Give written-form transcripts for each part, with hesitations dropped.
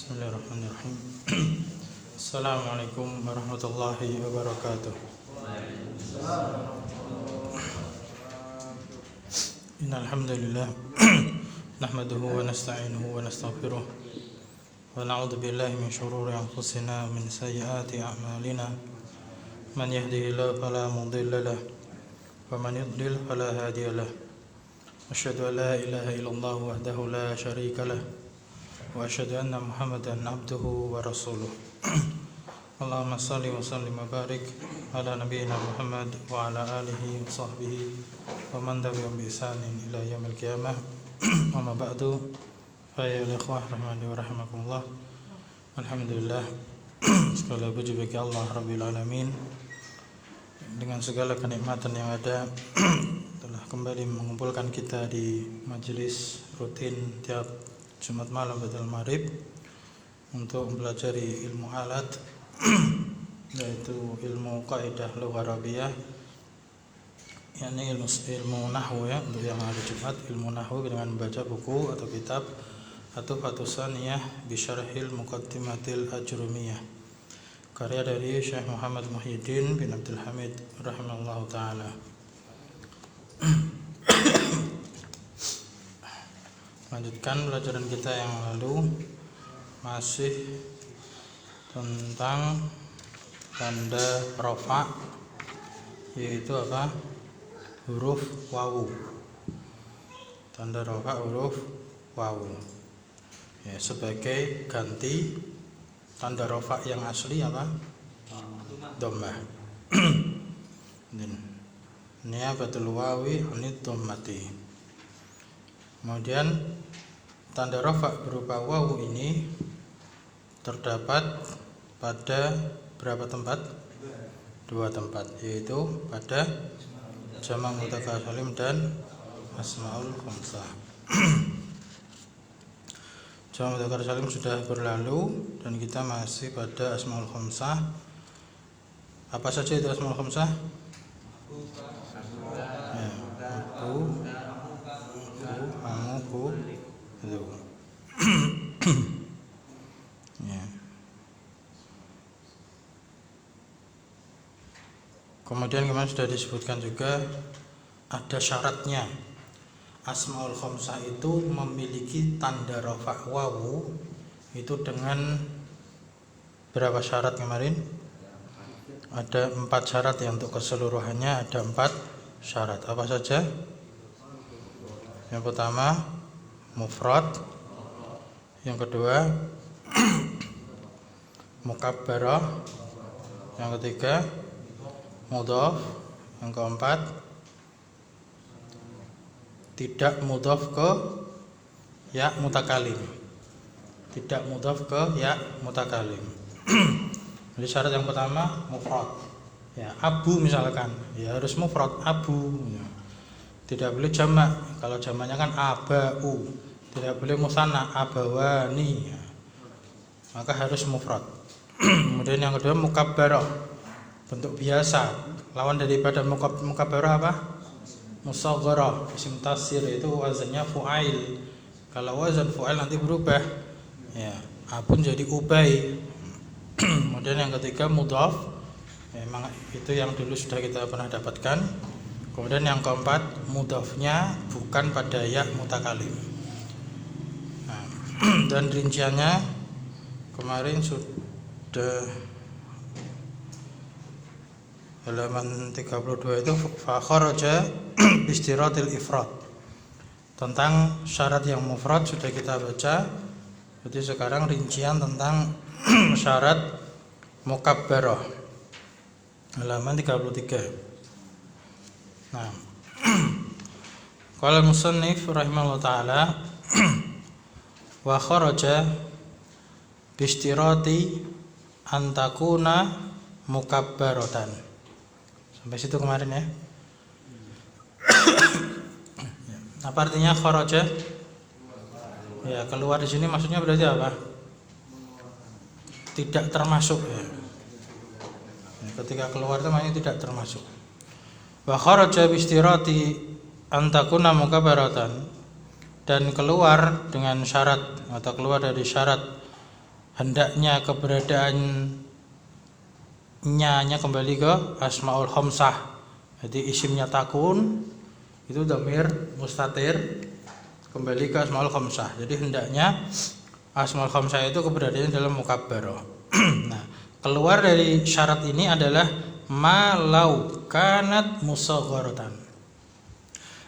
Bismillahirrahmanirrahim. Assalamualaikum warahmatullahi wabarakatuh. Innal hamdalillah nahmaduhu wa nasta'inuhu wa nastaghfiruh wa na'udzu billahi min shururi anfusina wa min sayyiati a'malina. Man yahdihillahu fala mudilla lahu wa man yudlil fala hadiya lahu. Asyhadu an la ilaha illallah wahdahu la syarika lahu wa asyhadu anna Muhammadan abduhu wa rasuluh. Allahumma salli wa sallim wa barik ala nabiyyina Muhammad wa ala alihi wa sahbihi wa man tabi'ahum bi ihsanin ila yaumil qiyamah. Amma ba'du. Fa ya ikhwah rahmani wa rahimakumullah. Alhamdulillah, segala puji bagi Allah Rabbil Alamin. Dengan segala kenikmatan yang ada telah kembali mengumpulkan kita di majelis rutin tiap Jumat malam ba'dal maghrib untuk mempelajari ilmu alat yaitu ilmu kaidah lughah Arabiyah, yakni ilmu nahwu ya, untuk yang hari Jumat ilmu nahwu dengan membaca buku atau kitab At-Tuhfatus Tsaniyah bi Syarhil Muqaddimatil Ajrumiyah karya dari Syekh Muhammad Muhyiddin bin Abdul Hamid rahimahullahu taala. Lanjutkan pelajaran kita yang lalu, masih tentang tanda rafa, yaitu apa? Huruf wawu. Tanda rafa huruf wawu ya, sebagai ganti tanda rafa yang asli apa? Dhammah. Niyabatul wawi anid dhammati. Kemudian tanda rafa berupa wawu ini terdapat pada berapa tempat? Dua tempat, yaitu pada jamak mudzakkar salim dan asmaul khamsah. Jamak mudzakkar salim sudah berlalu dan kita masih pada asmaul khamsah. Apa saja itu asmaul khamsah? Ya, amu, itu. Ya. Kemudian kemarin sudah disebutkan juga ada syaratnya. Asmaul khamsah itu memiliki tanda rafa wawu itu dengan berapa syarat kemarin? Ada 4 syarat ya, untuk keseluruhannya ada 4 syarat. Apa saja? Yang pertama mufrad, yang kedua mukabbarah, yang ketiga mudhaf, yang keempat tidak mudhaf ke ya mutakalim. Tidak mudhaf ke ya mutakalim. Jadi syarat yang pertama mufrad. Ya, abu misalkan, ya harus mufrad abu. Ya. Tidak boleh jamak. Kalau jamaknya kan abau. Tidak boleh musanna abawani. Ya. Maka harus mufrad. Kemudian yang kedua mukabbarah, bentuk biasa. Lawan daripada mukabbarah apa? Musagharah. Isim tasghir itu wazannya fu'ail. Kalau wazan fu'ail nanti berubah. Ya, abun jadi ubay. Kemudian yang ketiga mudhaf. Memang itu yang dulu sudah kita pernah dapatkan. Kemudian yang keempat mudhafnya bukan pada ya mutakalim. Nah, dan rinciannya kemarin sudah halaman 32 itu fa kharaja istiratil ifrad. Tentang syarat yang mufrad sudah kita baca. Jadi sekarang rincian tentang syarat mukabbarah. Halaman 33. Nah, qala musannif rahimahullah taala wa kharaja bi istirati an takuna mukabbaratan. Sampai situ kemarin ya. Apa artinya kharaja? Ya, keluar di sini maksudnya berarti apa? Tidak termasuk ya. Ketika keluar itu maknanya tidak termasuk. Wa kharaja bi istirati an takuna mukabbaratan, dan keluar dengan syarat atau keluar dari syarat hendaknya keberadaannya kembali ke asmaul khamsah. Jadi isimnya takun itu dhamir mustatir kembali ke asmaul khamsah. Jadi hendaknya asmaul khamsah itu keberadaannya dalam mukabbar. Nah, keluar dari syarat ini adalah malau kanat musagharatan.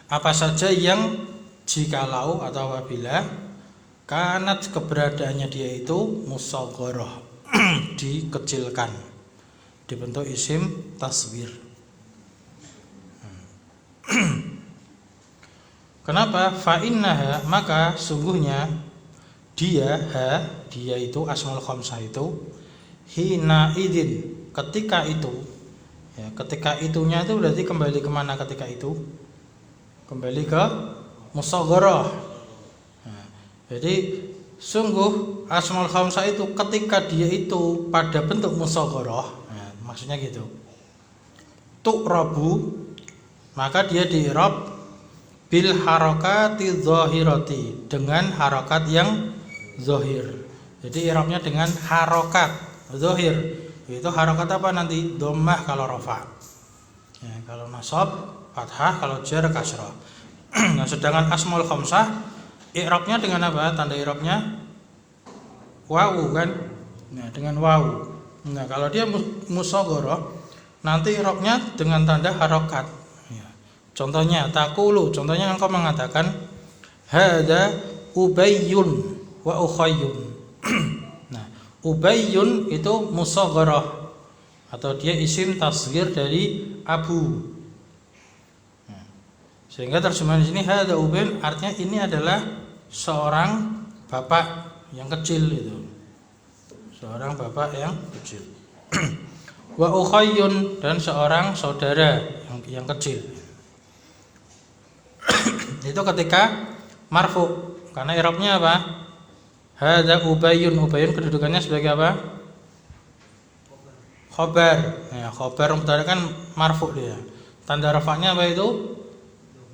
Apa saja yang jikalau atau apabila kanat keberadaannya dia itu musagharah dikecilkan, dibentuk isim tasghir. Kenapa? Fa innaha, maka sungguhnya dia itu asmaul khamsah itu hina idin, ketika itu ya, ketika itunya itu berarti kembali kemana ketika itu? Kembali ke musagharah. Nah, jadi sungguh asmaul khamsah itu ketika dia itu pada bentuk musagharah, nah, maksudnya gitu, tu'rabu, maka dia di'rab bil harakati zahirati, dengan harokat yang zahir. Jadi i'rabnya dengan harokat zahir. Itu harokat apa nanti? Dhammah kalau rafa. Ya, kalau nasab fathah, kalau jar kasrah. Nah, sedangkan asmaul khamsah i'rabnya dengan apa? Tanda i'rabnya wawu kan? Nah, dengan wawu. Nah, kalau dia musagharah nanti i'rabnya dengan tanda harokat. Contohnya takulu, contohnya engkau mengatakan hada ubayyun wa ukhayyun. Nah, ubayyun itu musagharah atau dia isim tasghir dari abu. Nah, sehingga terjemahan di sini hada ubayyun artinya ini adalah seorang bapak yang kecil itu. Seorang bapak yang kecil. Wa ukhayyun, dan seorang saudara yang kecil. Itu ketika marfu, karena i'rabnya apa? Hadza ubayyun, ubayyun kedudukannya sebagai apa? Khobar. Ya, khobar mubtada kan marfu dia. Tanda rafa'nya apa itu?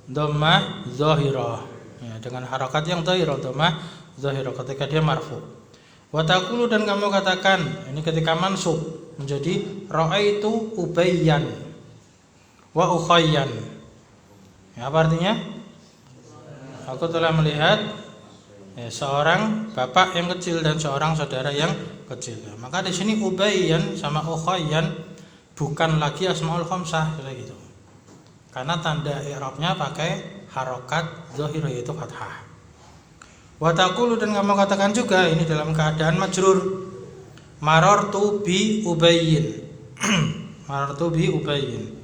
Dhammah zahirah. Ya, dengan harakat yang zahirah, dhammah zahirah ketika dia marfu. Wa taqulu, dan kamu katakan, ini ketika mansub menjadi ra'aitu ubayyan wa ukhayyan. Ya, apa artinya? Aku telah melihat seorang bapak yang kecil dan seorang saudara yang kecil. Maka di sini ubayyan sama ukhayyan bukan lagi asmaul khamsah kayak gitu. Karena tanda i'rabnya pakai harokat zahir yaitu fathah. Wa taqulu, dan kamu katakan juga ini dalam keadaan majrur. Marartu bi ubayyin. Marartu bi ubayyin.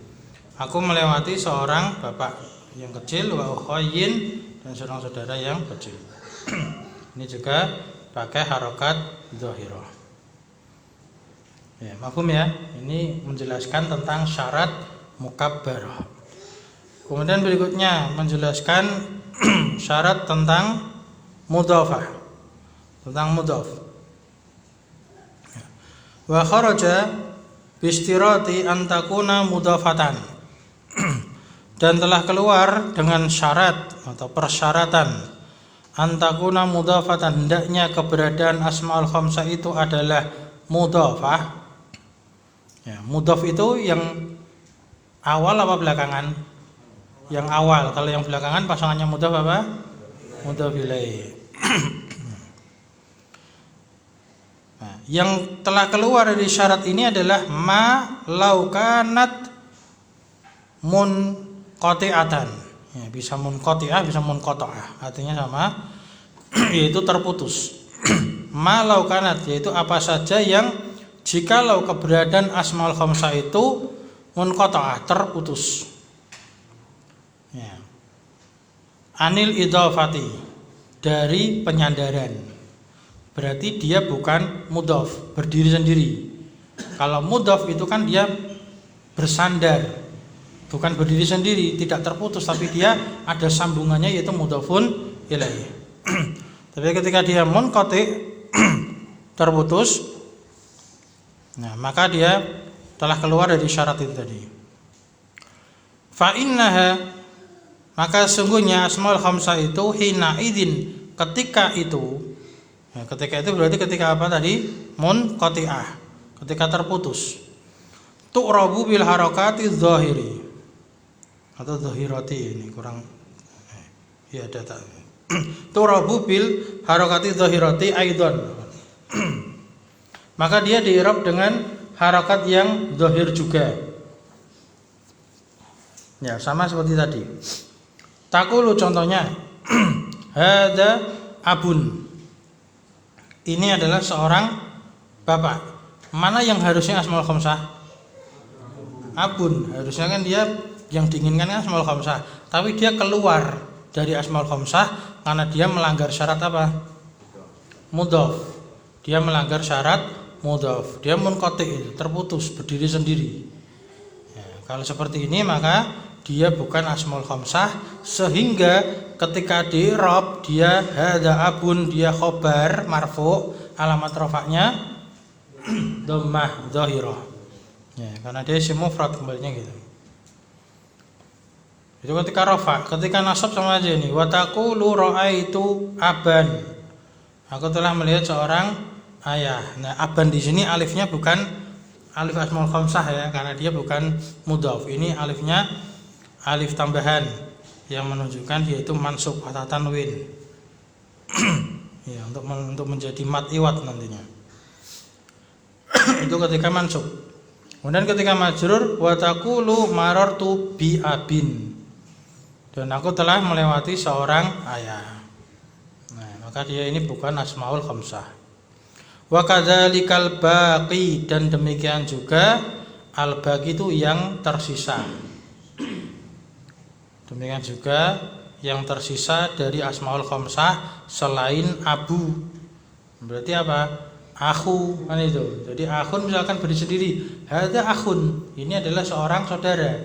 Aku melewati seorang bapak yang kecil wa ukhayyin, dan seorang saudara yang kecil. Ini juga pakai harokat zahirah. Ya, mafhum ya? Ini menjelaskan tentang syarat mukabbarah. Kemudian berikutnya menjelaskan syarat tentang mudhafah. Tentang mudhaf. Wa kharaja bi istirati an takuna mudhafatan. Dan telah keluar dengan syarat atau persyaratan antakuna mudhafatan, hendaknya keberadaan asmaul khamsah itu adalah mudhafah. Ya, mudhaf itu yang awal apa belakangan? Yang awal. Kalau yang belakangan pasangannya mudhaf apa? Mudhaf ilaih. Nah, yang telah keluar dari syarat ini adalah ma laukanat munqati'atan. Ya, bisa munqati'ah, bisa munqata'ah. Artinya sama, yaitu terputus. Ma laukanat, yaitu apa saja yang jikalau keberadaan asmaul khamsah itu munqata'ah, terputus. Ya. Anil idhafati, dari penyandaran. Berarti dia bukan mudhaf, berdiri sendiri. Kalau mudhaf itu kan dia bersandar, bukan berdiri sendiri, tidak terputus, tapi dia ada sambungannya yaitu mudhafun ilaih. Tapi ketika dia munqati terputus, nah maka dia telah keluar dari syarat itu tadi. Fa innaha, maka sungguhnya asmaul khamsah itu hina idin, ketika itu Nah, ketika itu berarti ketika apa tadi? Munqati'ah, ketika terputus. Tu'rabu bil harakati dzahiri atau dzahirati, ini kurang ya data. Tu'rabu bil harakati dzahirati aidan. Maka dia diirab dengan harakat yang zahir juga. Ya, sama seperti tadi. Taqulu contohnya hada abun. Ini adalah seorang bapak. Mana yang harusnya asmaul khamsah? Abun. Harusnya kan dia yang diinginkan kan asmaul khamsah, tapi dia keluar dari asmaul khamsah karena dia melanggar syarat apa? Mudhaf. Dia melanggar syarat mudhaf. Dia munqati, terputus, berdiri sendiri. Ya, kalau seperti ini maka dia bukan asmaul khamsah, sehingga ketika di-i'rab dia hadza abun, dia khobar marfu, alamat rafa'nya dhammah dhahirah. Ya, karena dia isim mufrad kembalinya gitu. Itu ketika rafa, ketika nasab sama aja ini. Wa taqulu ra'aitu aban. Aku telah melihat seorang ayah. Nah, aban di sini alifnya bukan alif asmaul khamsah ya, karena dia bukan mudhaf. Ini alifnya alif tambahan yang menunjukkan yaitu mansub atau tanwin. Ya, untuk menjadi mat iwat nantinya. Itu ketika mansub. Kemudian ketika majrur wa taqulu marartu bi abin. Dan aku telah melewati seorang ayah. Nah, maka dia ini bukan asmaul khamsah. Wa kadzalikal baqi, dan demikian juga al baqi itu yang tersisa. Demikian juga yang tersisa dari asmaul khamsah selain abu. Berarti apa? Akhu kan itu. Jadi akhun misalkan berdiri sendiri, hadza akhun, ini adalah seorang saudara.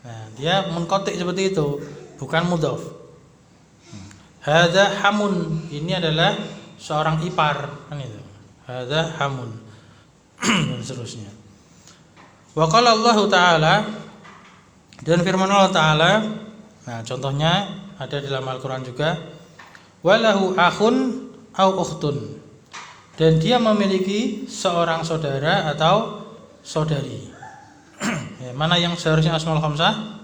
Nah, dia munqati seperti itu, bukan mudhaf. Hadza hamun, ini adalah seorang ipar kan itu. Hadza hamun. Dan seterusnya. Wa qala Allah Ta'ala, dan firman Allah Ta'ala, nah contohnya ada dalam Al-Quran juga, walahu akhun au ukhtun, dan dia memiliki seorang saudara atau saudari. Ya, mana yang seharusnya asmaul khamsah?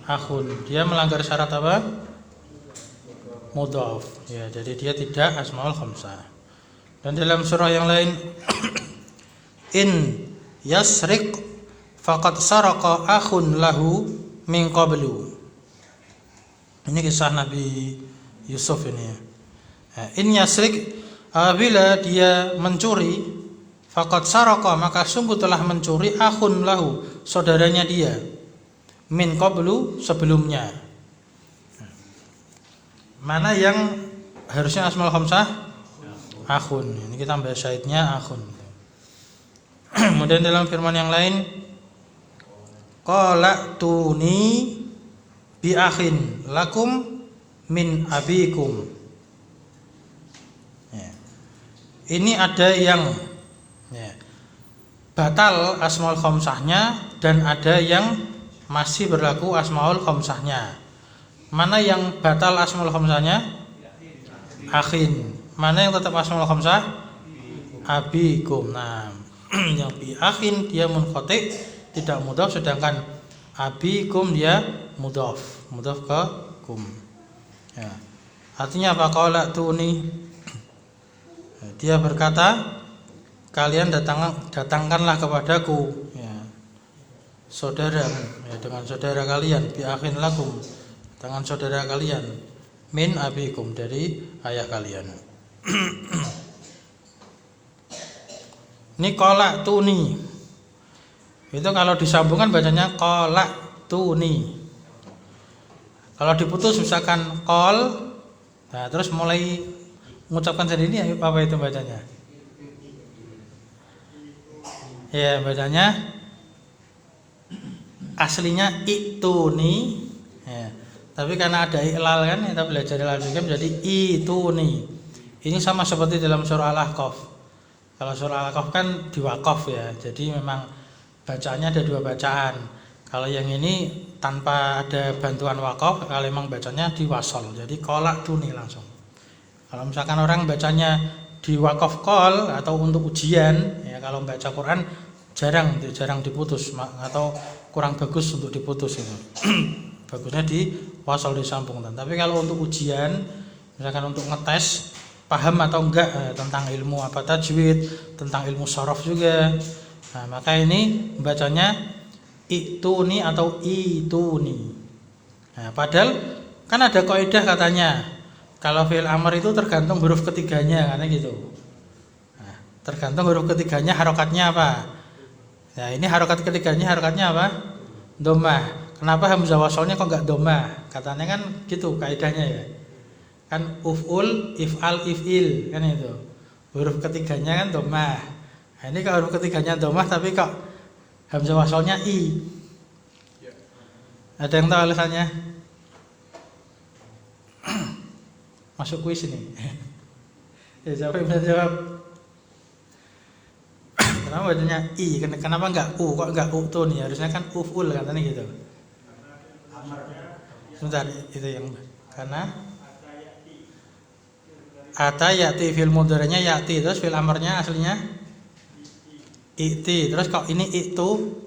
Akhun. Dia melanggar syarat apa? Mudhaf. Ya, jadi dia tidak asmaul khamsah. Dan dalam surah yang lain, in yasriq faqad saraqa akhun lahu min qablu. Ini kisah Nabi Yusuf ini ya. In yasrik, apabila dia mencuri, faqad saraqa, maka sungguh telah mencuri akhun lahu, saudaranya dia, min qablu, sebelumnya. Mana yang harusnya asmaul khamsah? Akhun. Ini kita tambah syahidnya akhun. Kemudian dalam firman yang lain, qala tuni bi akhin lakum min abikum. Ya. Ini ada yang ya, batal asmaul khamsahnya dan ada yang masih berlaku asmaul khamsahnya. Mana yang batal asmaul khamsahnya? Akhin. Mana yang tetap asmaul khamsah? Abikum. Nah, yang bi akhin dia munqati, tidak mudhaf, sedangkan abikum dia mudhaf ke kum. Ya. Artinya apa? Qala tuni, dia berkata, kalian datangkanlah kepadaku ya, saudara ya, dengan saudara kalian, bi akhin lakum, dengan saudara kalian, min abikum, dari ayah kalian. Ini qala tuni. Itu kalau disambungkan bacanya qala tuni. Kalau diputus misalkan qol, nah terus mulai mengucapkan sendiri, apa itu bacanya? Ya, bacanya aslinya ituni ya. Tapi karena ada i'lal kan, kita belajar i'lal juga menjadi ituni. Ini sama seperti dalam surah Al-Ahqaf. Kalau surah Al-Ahqaf kan diwaqaf ya. Jadi memang bacaannya ada dua bacaan. Kalau yang ini tanpa ada bantuan waqaf, kalau memang bacanya diwasol. Jadi qala tuni langsung. Kalau misalkan orang bacanya di wakaf qol atau untuk ujian ya, kalau baca Quran jarang diputus atau kurang bagus untuk diputus itu. Bagusnya di wasal disambungkan. Tapi kalau untuk ujian, misalkan untuk ngetes paham atau enggak tentang ilmu apa tajwid, tentang ilmu sharaf juga. Nah, maka ini bacanya ituni atau ituni. Nah, padahal kan ada kaidah katanya, kalau fi'il amr itu tergantung huruf ketiganya, karena gitu. Nah, tergantung huruf ketiganya harokatnya apa. Nah, ini harokat ketiganya harokatnya apa? Dhammah. Kenapa hamzah wasalnya kok enggak dhammah? Katanya kan gitu kaidahnya ya. Kan uf'ul, if'al, if'il kan itu. Huruf ketiganya kan dhammah. Nah, ini kalau huruf ketiganya dhammah tapi kok hamzah wasalnya i. Ada yang tahu alasannya? Masuk kuis ini. Ya, siapa yang bisa jawab? Kenapa bacanya i? Kenapa enggak u? Kok enggak u tuh nih? Harusnya kan uf'ul katanya gitu. Sebentar, itu yang karena ata yati fil mudhari'nya yati, terus fil amrnya aslinya iti. Terus kok ini itu?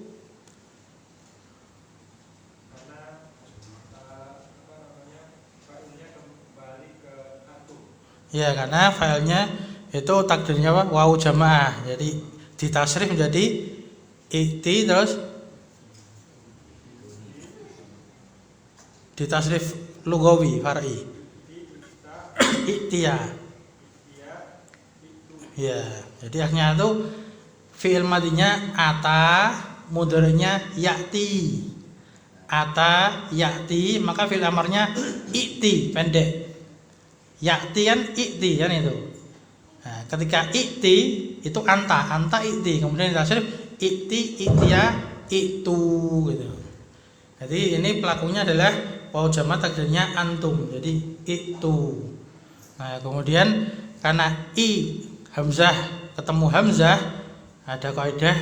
Ya, karena filenya itu takdirnya apa? Wawu jamaah. Jadi ditasrif menjadi iti, terus ditasrif lugawi far'i iktia. Ya, jadi akhirnya itu fi'il madinya ata, mudhari'nya ya'ti. Ata ya'ti, maka fi'il amarnya ikti pendek. Ya'ti kan ikti kan itu. Nah, ketika ikti itu anta ikti, kemudian ditasrif ikti, iktia, itu gitu. Jadi ini pelakunya adalah wawu jamak takdirnya antum. Jadi itu. Nah, kemudian karena i hamzah ketemu hamzah, ada kaidah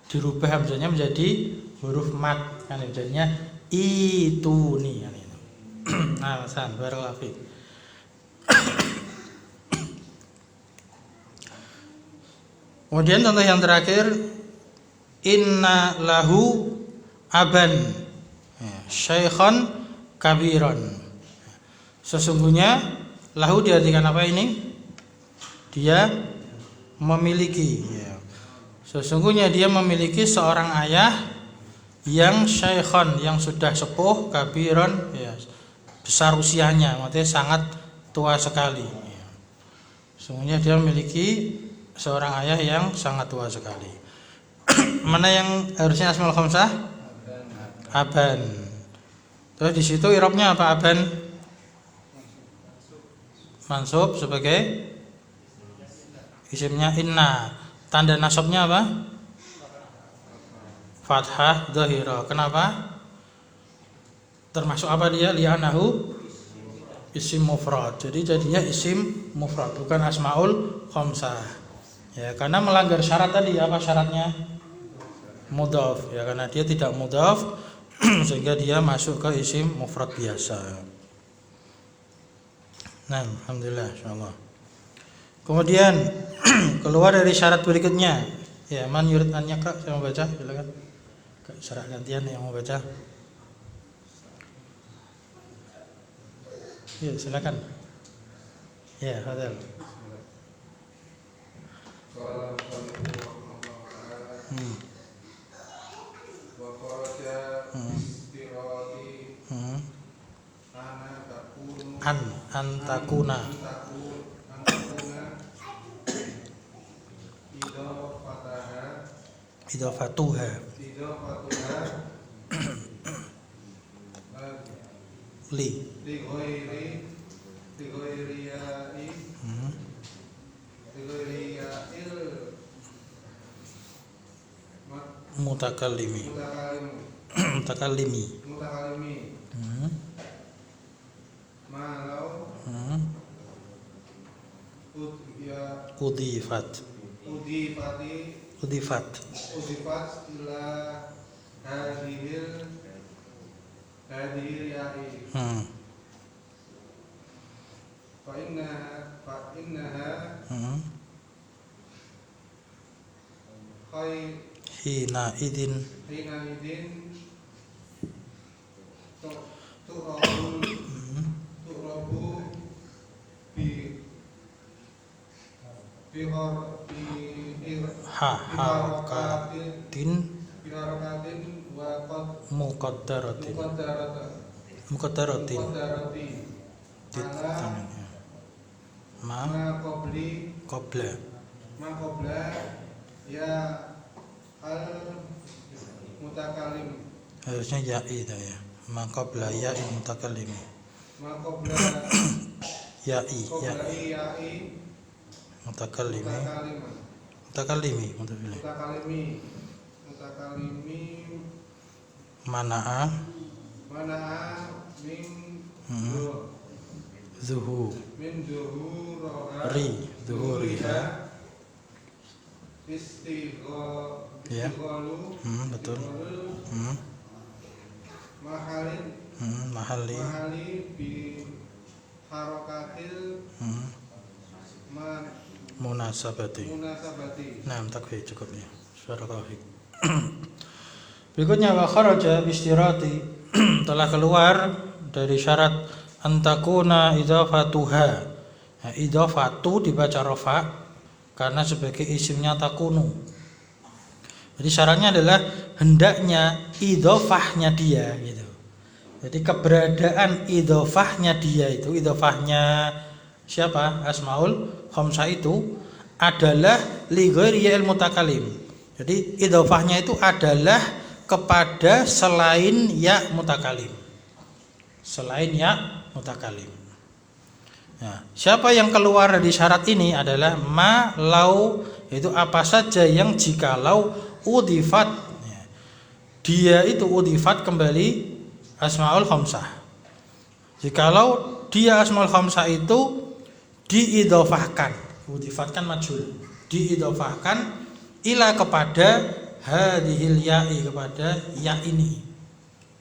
dirubah hamzahnya menjadi huruf mat kan jadinya itu nih kan itu. Nah, san barakallahu fiik. Kemudian contoh yang terakhir, inna lahu aban syaikhan kabiran. Sesungguhnya lahu diartikan apa ini? Dia memiliki ya. Sesungguhnya dia memiliki seorang ayah yang syaikhan, yang sudah sepuh, kabiran ya, besar usianya, maksudnya sangat tua sekali ya. Sesungguhnya dia memiliki seorang ayah yang sangat tua sekali. Mana yang harusnya asmaul khamsah? Aban. Terus di situ i'rabnya apa aban? Mansub sebagai isimnya inna. Tanda nasabnya apa? Fathah dhahira. Kenapa? Termasuk apa dia? Li'anahu isim mufrad. Jadi jadinya isim mufrad, bukan asmaul khamsah. Ya, karena melanggar syarat tadi. Apa syaratnya? Mudhaf. Ya, karena dia tidak mudhaf sehingga dia masuk ke isim mufrad biasa. Nah, alhamdulillah insyaallah. Kemudian keluar dari syarat berikutnya. Ya, man yurid an yaqra, saya mau baca, silakan. Syarat gantian yang mau baca. Ya, silakan. Ya, hadal. Antakuna idofatuha li mutakallimi malau udifat ila hadhil ya'i فإنها hina idin tu'rabu harakatin wa muqaddaratin ma qabla ya al mutakalim, harusnya ya itu ya, ma qabla ya il mutakallim, ma qabla ya mutakallimi mana'a min zuhuriha ya betul mahali bi harakatil munasabati. Nah, takfir cukup ya. Suara taufik. Berikutnya wa kharaja bistirati telah keluar dari syarat antakuna idhafatuha. Nah, idhafatu dibaca rafa karena sebagai isimnya takunu. Jadi syaratnya adalah hendaknya idhafahnya dia gitu. Jadi keberadaan idhafahnya dia itu, idhafahnya siapa? Asmaul khamsah itu adalah li ghairi ya'il mutakallim. Jadi idhafahnya itu adalah kepada selain ya mutakallim. Selain ya mutakallim. Nah, siapa yang keluar dari syarat ini adalah ma lau, itu apa saja yang jikalau udhifat, dia itu udhifat kembali asmaul khamsah. Jikalau dia asmaul khamsah itu diidhofahkan, udhifatkan majhul, diidhofahkan ila kepada hadhil ya'i, kepada ya ini.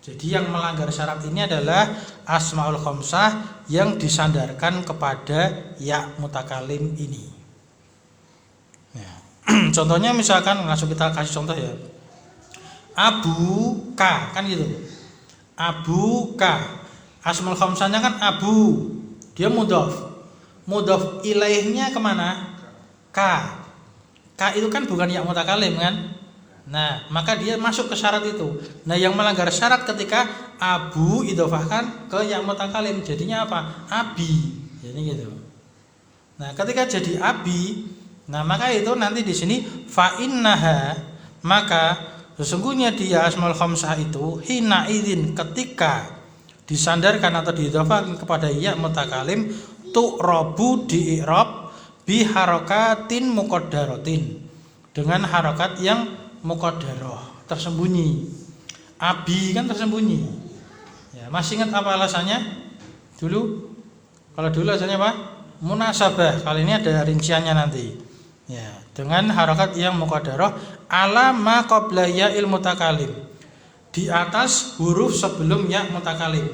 Jadi yang melanggar syarat ini adalah asmaul khamsah yang disandarkan kepada ya mutakalim ini. Ya. Contohnya misalkan langsung kita kasih contoh ya. Abu ka, kan gitu. Abu ka. Asmaul khamsahnya kan abu. Dia mudhaf. Mudhaf ilaihnya kemana? Ka. Ka itu kan bukan ya mutakalim kan? Nah, maka dia masuk ke syarat itu. Nah, yang melanggar syarat ketika abu idhofahkan ke ya mutakalim, jadinya apa? Abi. Jadi gitu. Nah, ketika jadi abi, nah maka itu nanti di sini fa innaha, maka sesungguhnya dia asmaul khamsah itu hina idzin, ketika disandarkan atau diidhofahkan kepada ya mutakalim, tu'rabu di i'rab bi harakatin muqaddaratin, dengan harokat yang muqaddarah, tersembunyi. Abi kan tersembunyi. Ya, masih ingat apa alasannya? Dulu alasannya apa? Munasabah. Kali ini ada rinciannya nanti. Ya, dengan harokat yang muqaddarah ala ma qabla ya'il mutakalim, di atas huruf sebelum ya mutakalim.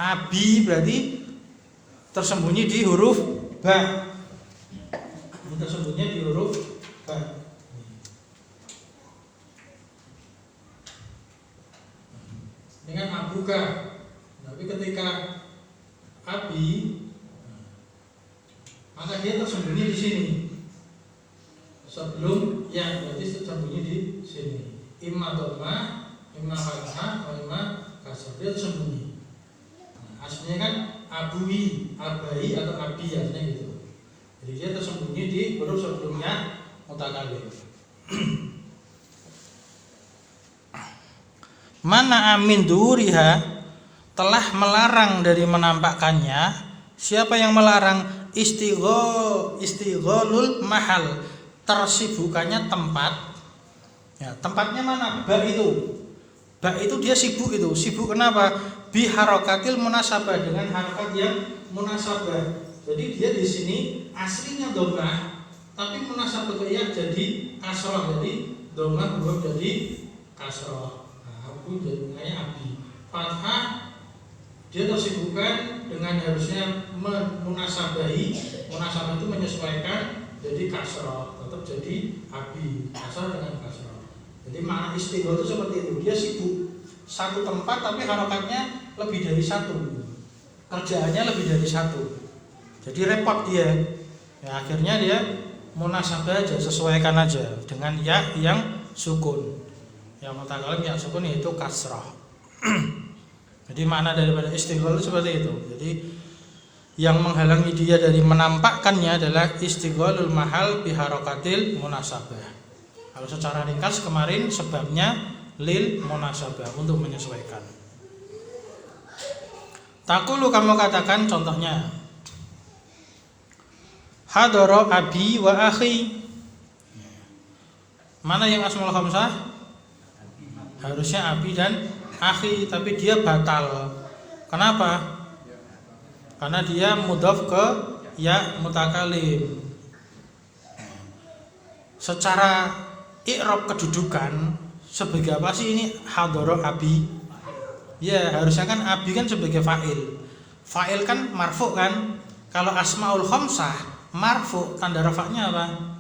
Abi berarti tersembunyi di huruf ba. Tersembunyi di huruf ba. Dengan abuka, tapi ketika abi, maka dia tersembunyi di sini. Sebelum ya, berarti tersembunyi di sini. Imma dhamma, imma fathah, atau imma kasrah, dia tersembunyi. Nah, aslinya kan abui, abai atau abi, aslinya gitu. Jadi dia tersembunyi di huruf sebelumnya mutakalim. Mana amin duriha, telah melarang dari menampakkannya. Siapa yang melarang? Istighalul mahal, tersibukannya tempat. Ya, tempatnya mana? Ba itu. Ba itu dia sibuk itu. Sibuk kenapa? Bi harokatil munasabah, dengan harokat yang munasabah. Jadi dia di sini aslinya dhammah, tapi munasabah ya jadi kasrah. Jadi dhammah berubah jadi kasrah. Jadi abi. Fathah dia tersibukkan dengan harusnya munasabahi. Munasabah itu menyesuaikan, jadi kasroh, tetap jadi abi, kasroh dengan kasroh. Jadi makna istighol itu seperti itu, dia sibuk satu tempat tapi harokatnya lebih dari satu, kerjaannya lebih dari satu, jadi repot dia. Ya, akhirnya dia munasabah aja, sesuaikan aja dengan ya yang sukun. Yang mutakalim yang sukun yaitu kasroh. Jadi makna daripada istighol itu seperti itu. Jadi yang menghalangi dia dari menampakkannya adalah istigholul mahal biharokatil munasabah. Kalau secara ringkas kemarin sebabnya lil munasabah, untuk menyesuaikan. Takulu, kamu katakan contohnya, hadoro abi wa akhi. Mana yang asmaul khamsah? Harusnya abi dan akhi, tapi dia batal. Kenapa? Karena dia mudhaf ke ya mutakalim. Secara i'rab kedudukan sebagai apa sih ini hadoro abi? Ya, harusnya kan abi kan sebagai fa'il. Fa'il kan marfu kan? Kalau asmaul khamsah marfu, tanda rafa'nya apa?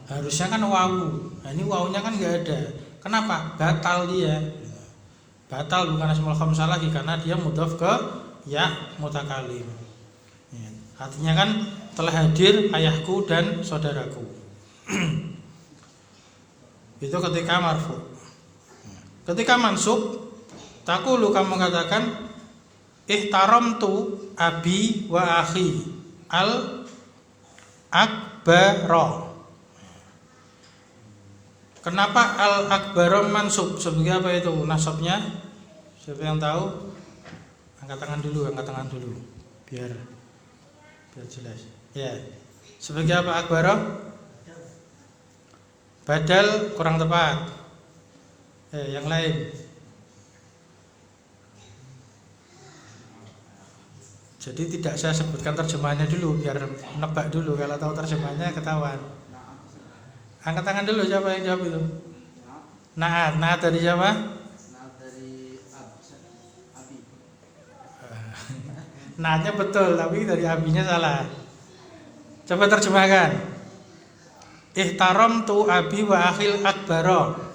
Harusnya kan wawu. Nah, ini wawunya kan enggak ada. Kenapa? Batal dia. Batal, bukan asmaul khamsah lagi karena dia mudhaf ke ya mutakalim. Ya, artinya kan telah hadir ayahku dan saudaraku. Itu ketika marfu. Ketika mansub, takulu, kamu katakan ihtaramtu abi wa akhi al akbaro. Kenapa al akbaro mansub? Sebagai apa itu nasabnya? Siapa yang tahu? Angkat tangan dulu, biar jelas. Ya, sebagai apa akbaro? Badal kurang tepat. Yang lain. Jadi tidak saya sebutkan terjemahannya dulu, biar nebak dulu. Kalau tahu terjemahannya ketahuan. Angkat tangan dulu, siapa yang jawab itu? Naat dari siapa? Naat dari abi. Naatnya betul, tapi dari abinya salah. Coba terjemahkan. Ihtaramtu abi wa akhil akbaro.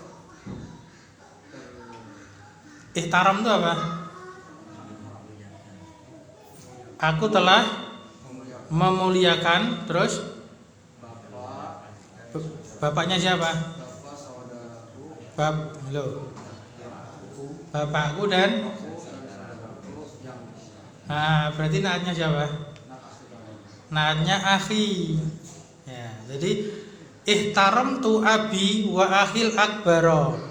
Ihtaram itu apa? Aku telah memuliakan. Terus bapaknya siapa? Bapakku dan berarti naatnya siapa? Naatnya akhi. Ya, jadi ihtaramtu abi wa akhil akbaro.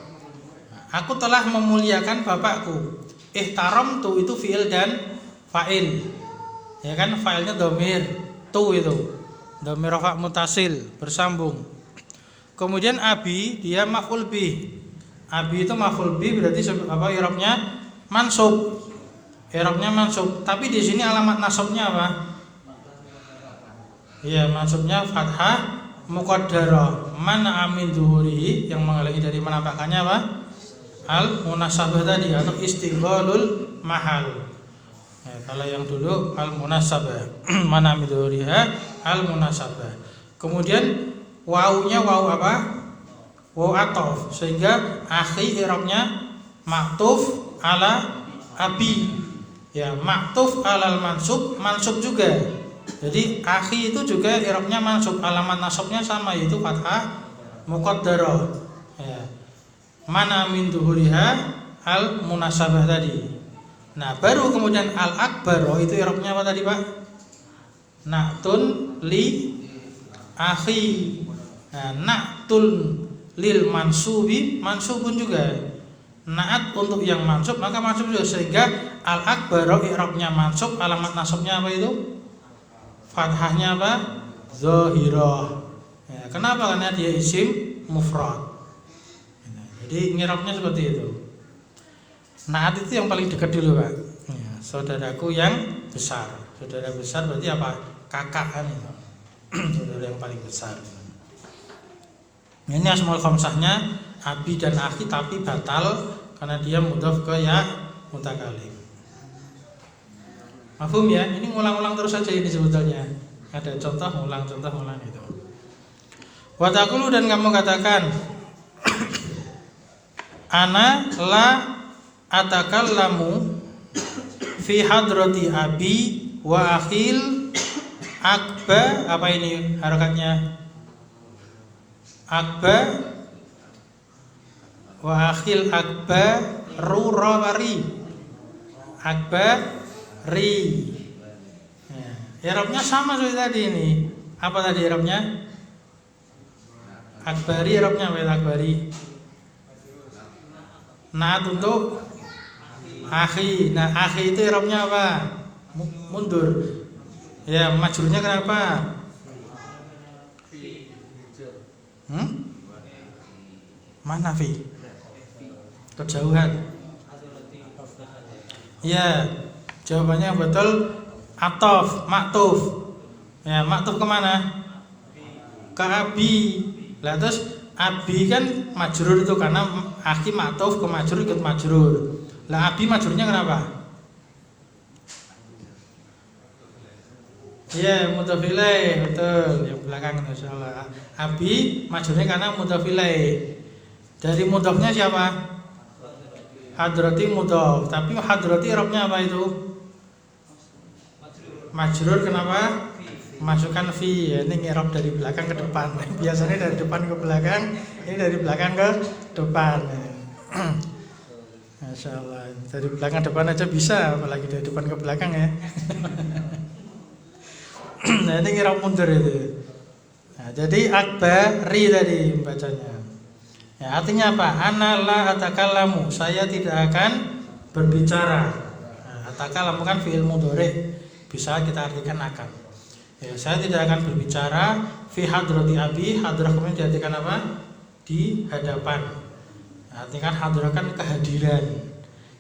Aku telah memuliakan bapakku. Ihtaramtu itu fi'il dan fa'il. Ya kan, fa'ilnya dhamir tu itu. Dhamir rafa' mutasil, bersambung. Kemudian abi dia maf'ul bih. Abi itu maf'ul bih, berarti apa i'rabnya? Mansub. I'rabnya mansub. Tapi di sini alamat nasabnya apa? Iya, mansubnya fathah muqaddarah. Mana amin zuhurihi, yang menghalangi dari menampakkannya apa? Al munasabah tadi atau istigholul mahal. Ya, kalau yang dulu al munasabah. Mana amin zuhuriha al munasabah. Kemudian wawunya wawu apa? Wawu atof, sehingga akhi i'rabnya maktuf ala abi. Ya, maktuf alal mansub juga. Jadi akhi itu juga i'rabnya mansub, alamat nasabnya sama, yaitu fathah muqaddarah. Ya. Mana min zuhuriha al munasabah tadi. Nah, baru kemudian al akbaro itu i'rabnya apa tadi, Pak? Na'tun li akhi. Nah, na'tul lil mansubi, mansubun juga. Na'at untuk yang mansub, maka mansub juga, sehingga al akbaro i'rabnya mansub, alamat nasabnya apa itu? Fathahnya apa? Zahirah. Ya, kenapa? Karena dia isim mufrad. Jadi ngirabnya seperti itu. Naat itu yang paling dekat dulu, Pak. Ya, saudaraku yang besar. Saudara besar berarti apa? Kakak kan itu. Saudara yang paling besar. Ini asmaul khamsahnya abi dan akhi, tapi batal karena dia mudhaf ke ya mutakalim. Mafhum ya? Ini ngulang-ulang terus saja ini sebetulnya. Ada contoh ngulang itu. Wa taqulu, dan kamu katakan ana la atakallamu fi hadrati abi wa akhil akba, apa ini harakatnya? Akba wa akhil akba rurawari akba ri. Ya, i'rabnya sama seperti tadi ini. Apa tadi i'rabnya? Akbari, i'rabnya apa? Akbari. Naat untuk akhi. Nah, akhi itu i'rabnya apa? Mundur. Ya, majrurnya kenapa? Mana fi? Kejauhan. Ya, jawabannya betul. Atof, maktuf. Ya, maktuf kemana? Ke abi. Lah terus abi kan majrur itu karena akhi maktuf ke majrur ikut majrur. Lah abi majrurnya kenapa? Ya, mudhof ilaih, betul. Yang belakang insyaallah. Abi majrurnya karena mudhof ilaih. Dari mudhofnya siapa? Hadrati mudhof. Tapi hadrati i'rabnya apa itu? Majrur, kenapa? Masukkan fi. Ya, ini i'rab dari belakang ke depan. Biasanya dari depan ke belakang, ini dari belakang ke depan. Masyaallah. Dari belakang depan aja bisa, apalagi dari depan ke belakang ya. Nah, ini i'rab mundur itu. Nah, jadi akbari tadi bacanya. Ya, artinya apa? Ana la atakallamu, saya tidak akan berbicara. Nah, atakallamu kan fi'il mudhari, bisa kita artikan akan. Ya, saya tidak akan berbicara fi hadrati abi. Hadrah kemudian diartikan apa? Di hadapan. Artikan hadrah kan kehadiran.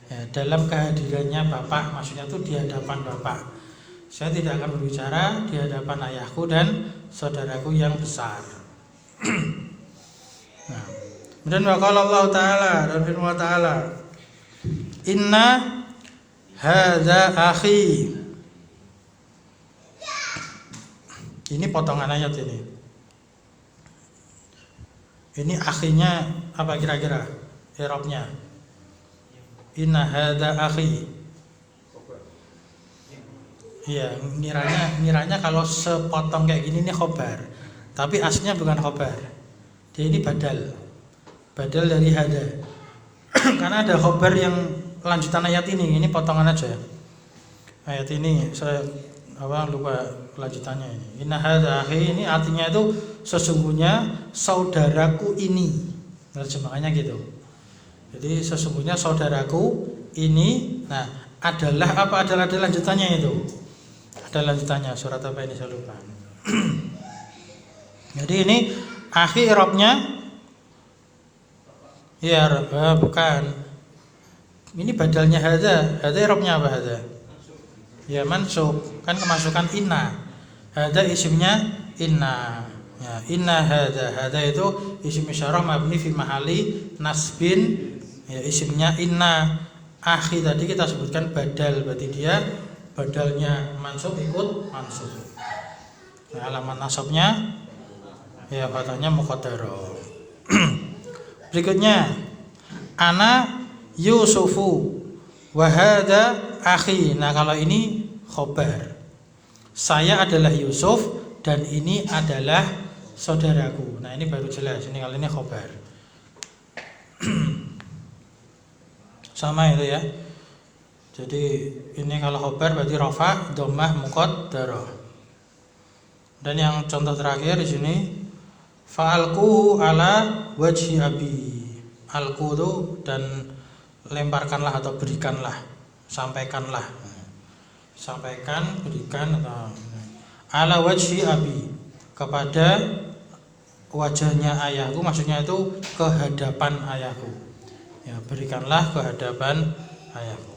Ya, dalam kehadirannya bapak, maksudnya itu di hadapan bapak. Saya tidak akan berbicara di hadapan ayahku dan saudaraku yang besar. Nah, kemudian waqala Allah Ta'ala, dan firman Allah Ta'ala, inna hadza akhi. Ini potongan ayat ini. Ini akhinya apa kira-kira? I'rabnya. Inna hadza akhi. Iya, ngiranya kalau sepotong kayak gini ini khobar. Tapi aslinya bukan khobar. Dia ini badal. Badal dari hadza. Karena ada khobar yang lanjutan ayat ini potongan aja. Ayat ini saya lupa kelanjutannya ini. Inna hadza akhi, ini artinya itu sesungguhnya saudaraku ini. Terjemahannya gitu. Jadi sesungguhnya saudaraku ini, nah adalah apa? Adalah ada lanjutannya itu. Ada lanjutannya, surat apa ini saya lupa. Jadi ini akhi i'rabnya ya bukan. Ini badalnya hadza. Hadza i'rabnya apa hadza? Ya mansub, kan kemasukan inna. Hadza isimnya inna. Ya, inna hadza. Hadza itu isim isyarah mabni fi mahali nasbin. Ya, isimnya inna. Akhi tadi kita sebutkan badal, berarti dia badalnya mansub ikut mansub. Nah, alamat nasabnya ya fatahnya muqaddarah. Berikutnya ana Yusufu wa hadza akhi. Nah, kalau ini khobar. Saya adalah Yusuf dan ini adalah saudaraku. Nah, ini baru jelas. Ini kalau ini khobar. Sama itu ya. Jadi ini kalau khobar berarti rafa, dhammah, muqaddarah. Dan yang contoh terakhir di sini fa'alquhu ala wajhi abi. Alqu itu dan lemparkanlah atau berikanlah, sampaikanlah. Sampaikan, berikan atau ala wajhi abi, kepada wajahnya ayahku, maksudnya itu ke hadapan ayahku. Ya, berikanlah ke hadapan ayahku.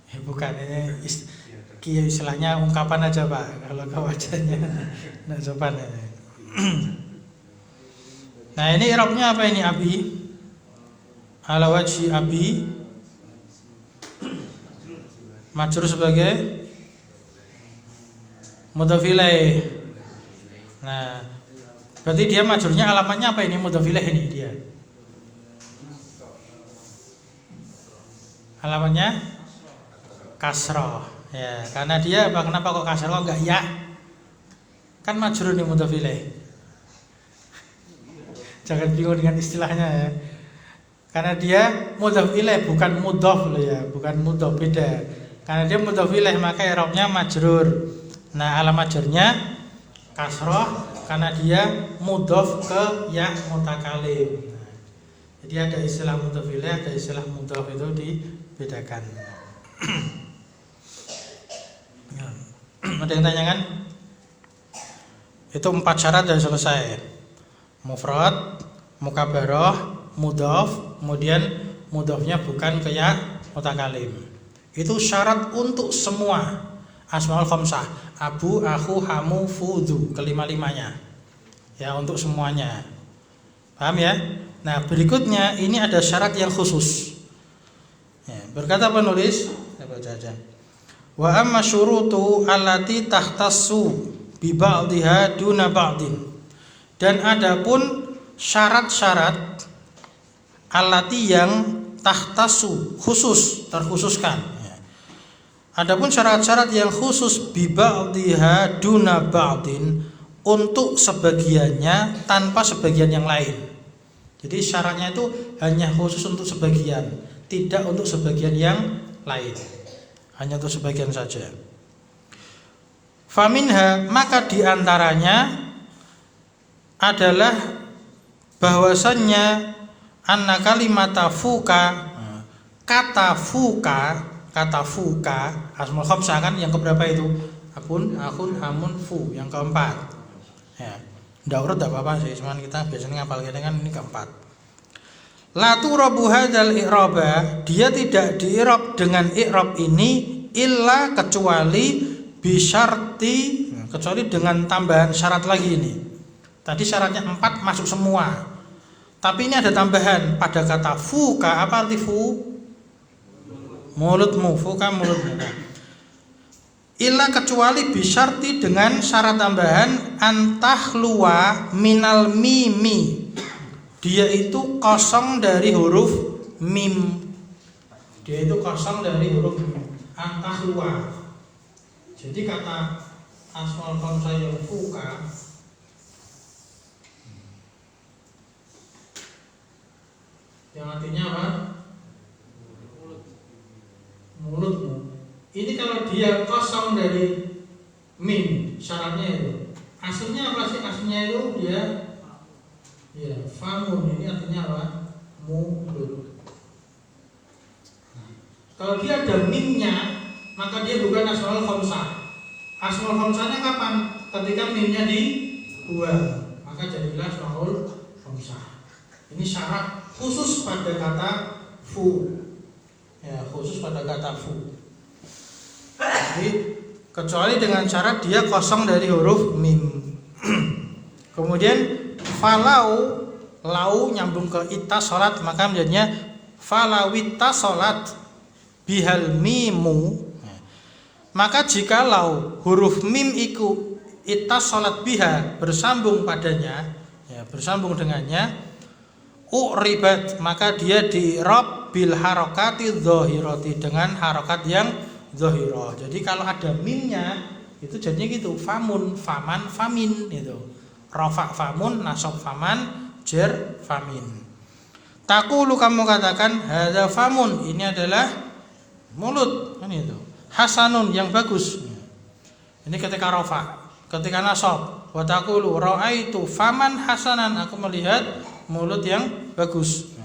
Ya, bukan, ini istilahnya ungkapan aja Pak. Kalau ke wajahnya nggak sopan ya. Nah, ini i'rabnya apa ini abi? Ala wajhi abi. majrur sebagai mudhof ilaih. Nah, berarti dia majrurnya alamatnya apa ini? Mudhof ilaih ini dia. Alamatnya kasroh. Ya, karena dia kenapa kok kasroh enggak ya? Kan majrur nih mudhof ilaih. Jangan bingung dengan istilahnya ya. Karena dia mudhof ilaih bukan mudhof loh ya, bukan mudhof, beda. Karena dia mudhof ilaih maka i'rabnya majrur. Nah, alamat majrurnya kasroh karena dia mudhof ke ya mutakalim. Nah, jadi ada istilah mudhof ilaih, ada istilah mudhof, itu dibedakan. Ya. Ada yang tanyakan? Itu 4 syarat sudah selesai. Mufrad, mukabarah, mudhof, kemudian mudhofnya bukan ke ya mutakalim. Itu syarat untuk semua asmaul khamsah. Abu, akhu, hamu, fudhu, kelima-limanya. Ya, untuk semuanya. Paham ya? Nah, berikutnya ini ada syarat yang khusus. Ya, berkata penulis, saya baca aja. Wa amma syurutu allati tahtassu bi ba'dihha duna ba'din. Dan adapun syarat-syarat allati yang tahtassu, khusus, terkhususkan. Adapun syarat-syarat yang khusus bi ba'dihha duna ba'din, untuk sebagiannya tanpa sebagian yang lain. Jadi syaratnya itu hanya khusus untuk sebagian, tidak untuk sebagian yang lain. Hanya untuk sebagian saja. Faminha, maka diantaranya adalah bahwasannya anna kalimata fuka, kata fuka asmaul khamsah kan yang keberapa itu? Akun, hamun, fu, yang keempat. Ya, ndak urut enggak apa-apa sih, cuman kita biasanya ngapal kita kan ini keempat. La turabu hadzal i'raba, dia tidak di'rab dengan i'rab ini illa kecuali bisyarti, kecuali dengan tambahan syarat lagi ini. Tadi syaratnya 4 masuk semua. Tapi ini ada tambahan pada kata fuka. Apa arti fu? Mulutmu, fuka mulutmu. Illa kecuali bisyarti dengan syarat tambahan antahluwa minal mimi. Dia itu kosong dari huruf mim. Dia itu kosong dari huruf mim. Antahluwa. Jadi kata asmaul khamsah yang fuka yang artinya apa? Mulutmu. Ini kalau dia kosong dari mim, syaratnya itu. Aslinya apa sih? Aslinya itu dia ya famun. Ini artinya apa? Mulut. Kalau dia ada mimnya, maka dia bukan asmaul khamsah. Asmaul khamsahnya kapan? Ketika mimnya dibuang, maka jadilah asmaul khamsah. Ini syarat khusus pada kata fu. Ya, khusus pada kata fu. Jadi kecuali dengan syarat dia kosong dari huruf mim. Kemudian falau, lau nyambung ke ita salat, maka menjadinya falawita salat bihal mimu. Maka jikalau huruf mim iku ita salat biha, bersambung padanya, ya, bersambung dengannya, u'ribat, maka dia di-i'rab bil harokati dhahirati, dengan harokat yang dhahirah. Jadi kalau ada mimnya itu jadinya gitu, famun, faman, famin gitu. Rafa famun, nasab faman, jer famin. Taqulu, kamu katakan hadza famun, ini adalah mulut, kan itu. Hasanun, yang bagus. Ini ketika rafa, ketika nasab. Wa taqulu ra'aitu faman hasanan, aku melihat mulut yang bagus.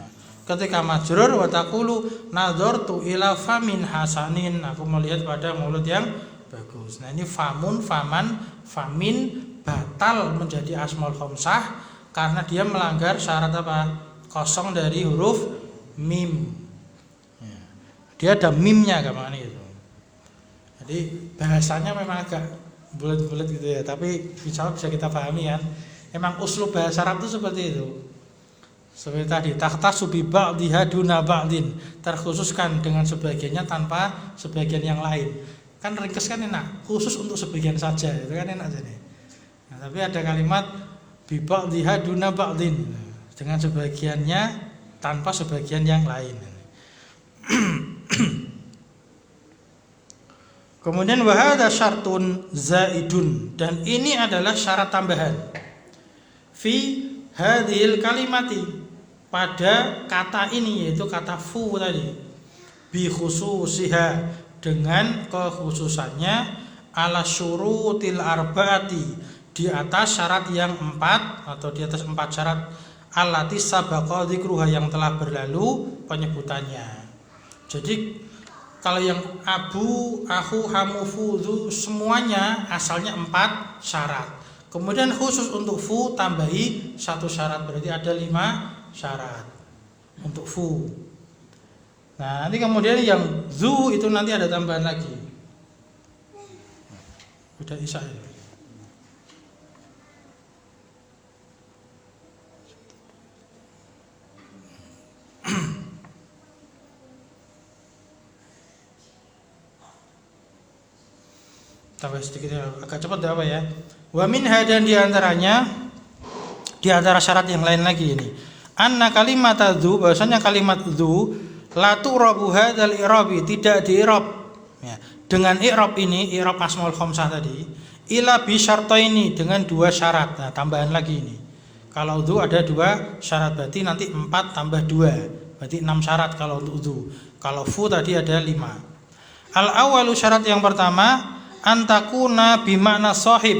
Ketika majrur, wa taqulu nadhartu ila famin hasanin, aku melihat pada mulut yang bagus. Nah, ini famun, faman, famin batal menjadi asmaul khamsah karena dia melanggar syarat apa? Kosong dari huruf mim. Dia ada mimnya gimana itu. Jadi bahasanya memang agak bulat-bulat gitu ya, tapi insya Allah bisa kita pahami kan. Emang uslub bahasa Arab itu seperti itu. Seperti tadi, takhtasu bi ba'dhiha duna ba'din, terkhususkan dengan sebagiannya tanpa sebagian yang lain. Kan ringkes kan enak, khusus untuk sebagian saja, itu kan enak jadi. Nah, tapi ada kalimat bi ba'dhiha duna ba'din, dengan sebagiannya tanpa sebagian yang lain. Kemudian wahada syartun zaidun, dan ini adalah syarat tambahan fi hadhil kalimati, pada kata ini, yaitu kata fu tadi, bi khususiha, dengan kekhususannya, ala syurutil arba'ati, di atas syarat yang 4 atau di atas 4 syarat, allati sabaqa dzikruha, yang telah berlalu penyebutannya. Jadi kalau yang abu, aku, hamu, fudhu, semuanya asalnya 4 syarat. Kemudian khusus untuk fu tambahi 1 syarat, berarti ada 5 syarat untuk fu. Nah, nanti kemudian yang zu itu nanti ada tambahan lagi. Udah isya ya. Tambah sedikit ya, agak cepat apa ya. Wa minha, dan diantaranya, di antara syarat yang lain lagi ini, anna kalimat dzu, bahwasanya kalimat dzu la tu'rabu hadzal i'rabi, tidak di-i'rab ya, dengan i'rab ini, i'rab asmaul khamsah tadi, ila bi syartaini, dengan 2 syarat. Nah, tambahan lagi ini. Kalau dzu ada 2 syarat, berarti nanti 4 tambah 2, berarti 6 syarat kalau untuk dzu. Kalau fu tadi ada 5. Al awalu, syarat yang pertama, antakuna bimakna sahib,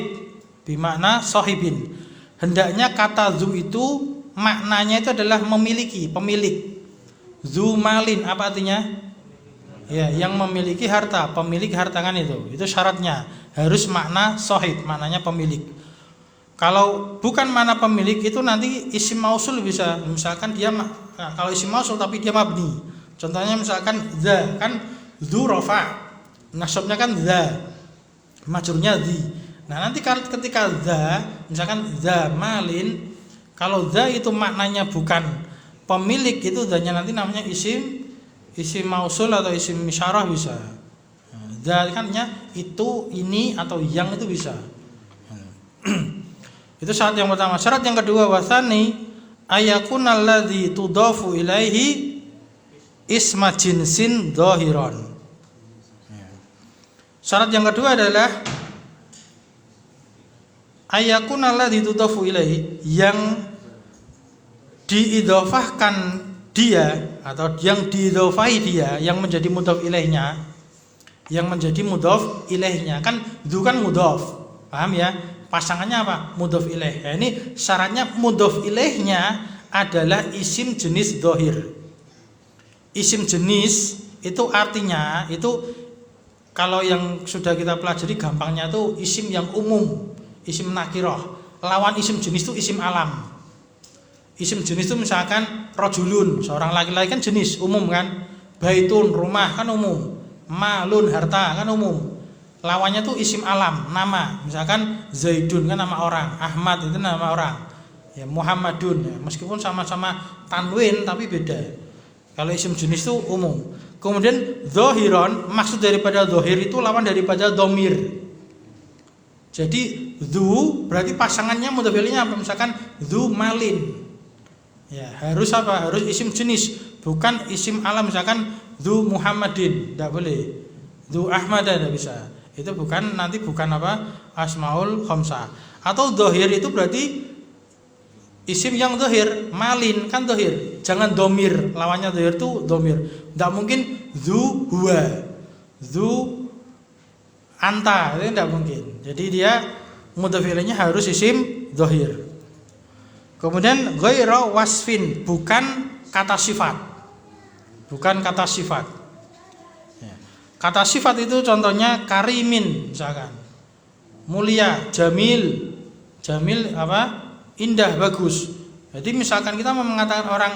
bimakna sahibin. Hendaknya kata zu itu maknanya itu adalah memiliki, pemilik. Zu malin, apa artinya? Ya, yang memiliki harta, pemilik harta kan itu. Itu syaratnya, harus makna sahib, maknanya pemilik. Kalau bukan makna pemilik, itu nanti isim mausul bisa. Misalkan dia, kalau isim mausul tapi dia mabni. Contohnya misalkan za, kan zu rafa, nasabnya kan za, majrurnya dzi. Nah, nanti ketika za, misalkan za malin, kalau za itu maknanya bukan pemilik, itu zanya nanti namanya isim mausul atau isim isyarah bisa. Za kan itu, ini, atau yang, itu bisa. Itu syarat yang pertama. Syarat yang kedua, wasani ayakunal ladzi tudafu ilaihi isma jinsin dhahiran. Syarat yang kedua adalah ayakunal ladzi tudafu ilaihi, yang diidhofahkan dia, atau yang diidhofahi dia, yang menjadi mudhof ilaihnya, yang menjadi mudhof ilaihnya. Kan itu kan mudhof, paham ya? Pasangannya apa? Mudhof ilaih. Nah, ini syaratnya mudhof ilaihnya adalah isim jenis dhahir. Isim jenis itu artinya, itu kalau yang sudah kita pelajari gampangnya itu isim yang umum, isim nakirah. Lawan isim jenis itu isim alam. Isim jenis itu misalkan rojulun, seorang laki-laki kan jenis, umum kan. Baitun, rumah kan umum. Malun, harta kan umum. Lawannya tuh isim alam, nama. Misalkan Zaidun kan nama orang, Ahmad itu nama orang. Ya, Muhammadun, ya, meskipun sama-sama tanwin tapi beda. Kalau isim jenis itu umum. Kemudian dhohiron, maksud daripada dhohir itu lawan daripada domir. Jadi dhu berarti pasangannya mudhof ilaihnya apa? Misalkan dhu malin. Ya, harus apa? Harus isim jenis, bukan isim alam. Misalkan dhu Muhammadin, tidak boleh. Dhu Ahmad tidak bisa. Itu bukan, nanti bukan apa? Asmaul khamsah. Atau dhohir itu berarti isim yang dhohir, malin kan dhohir. Jangan domir, lawannya dhohir itu domir. Tidak mungkin dhu huwa, dhu anta, itu tidak mungkin. Jadi dia mudhof ilaihnya harus isim dhohir. Kemudian ghaira wasfin, bukan kata sifat. Bukan kata sifat. Ya. Kata sifat itu contohnya karimin, misalkan. Mulia, jamil. Jamil apa? Indah, bagus. Jadi misalkan kita mengatakan orang